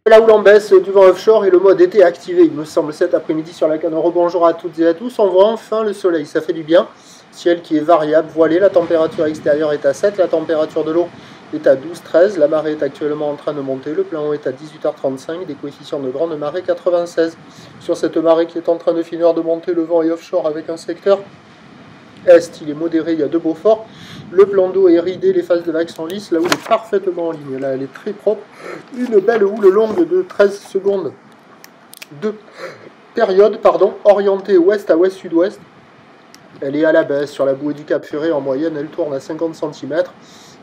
Là où l'on baisse du vent offshore et le mode été activé, il me semble, cet après-midi sur la canne. Rebonjour à toutes et à tous. On voit enfin le soleil, ça fait du bien. Ciel qui est variable, voilé. La température extérieure est à 7, la température de l'eau est à 12-13. La marée est actuellement en train de monter. Le plan haut est à 18h35. Des coefficients de grande marée 96. Sur cette marée qui est en train de finir de monter, le vent est offshore avec un secteur est, il est modéré, il y a 2 Beaufort. Le plan d'eau est ridé, les phases de vagues sont lisses, la houle est parfaitement en ligne, là elle est très propre. Une belle houle longue de 13 secondes de période, orientée ouest à ouest-sud-ouest. Elle est à la baisse sur la bouée du Cap Ferré, en moyenne elle tourne à 50 cm.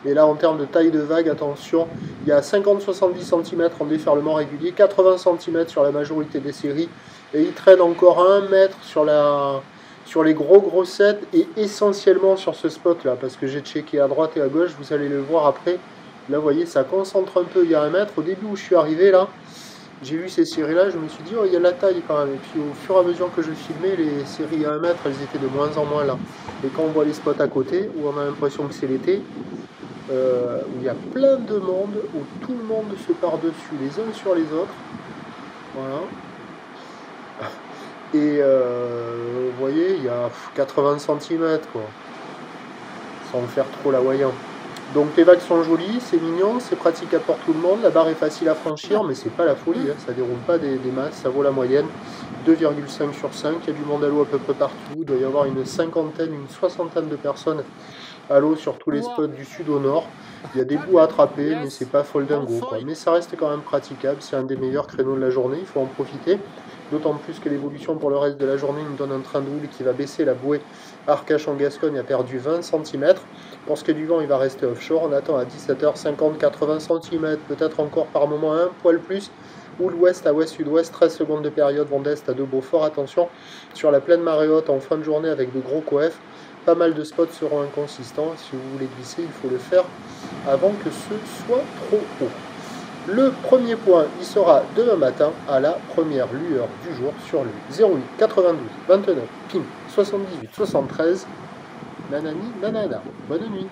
Et là en termes de taille de vague, attention, il y a 50-70 cm en déferlement régulier, 80 cm sur la majorité des séries, et il traîne encore 1 mètre sur les gros sets et essentiellement sur ce spot là, parce que j'ai checké à droite et à gauche, vous allez le voir après. Là vous voyez, ça concentre un peu, il y a 1 mètre. Au début où je suis arrivé là, j'ai vu ces séries là, je me suis dit oh il y a la taille quand même, et puis au fur et à mesure que je filmais, les séries à 1 mètre elles étaient de moins en moins là. Et quand on voit les spots à côté, où on a l'impression que c'est l'été, où il y a plein de monde, où tout le monde se part dessus les uns sur les autres, voilà. Et vous voyez, il y a 80 cm quoi, sans faire trop la voyant. Donc les vagues sont jolies, c'est mignon, c'est praticable pour tout le monde, la barre est facile à franchir, mais c'est pas la folie, hein, ça déroule pas des masses, ça vaut la moyenne, 2,5 sur 5, il y a du monde à l'eau à peu près partout, il doit y avoir une cinquantaine, une soixantaine de personnes à l'eau sur tous les spots du sud au nord. Il y a des bouts à attraper, mais c'est pas folle dingo quoi. Mais ça reste quand même praticable, c'est un des meilleurs créneaux de la journée, il faut en profiter. D'autant plus que l'évolution pour le reste de la journée nous donne un train de houle qui va baisser. La bouée Arcache en Gascogne a perdu 20 cm. Pour ce qui est du vent, il va rester offshore. On attend à 17h50, 80 cm, peut-être encore par moment un poil plus. Ou l'ouest à ouest-sud-ouest, 13 secondes de période, vent d'est à 2 Beaufort. Attention, sur la pleine marée haute en fin de journée avec de gros coefs, pas mal de spots seront inconsistants. Si vous voulez glisser, il faut le faire avant que ce soit trop haut. Le premier point, il sera demain matin à la première lueur du jour sur le 08 92 29 ping 78 73. Nanani nanana. Bonne nuit.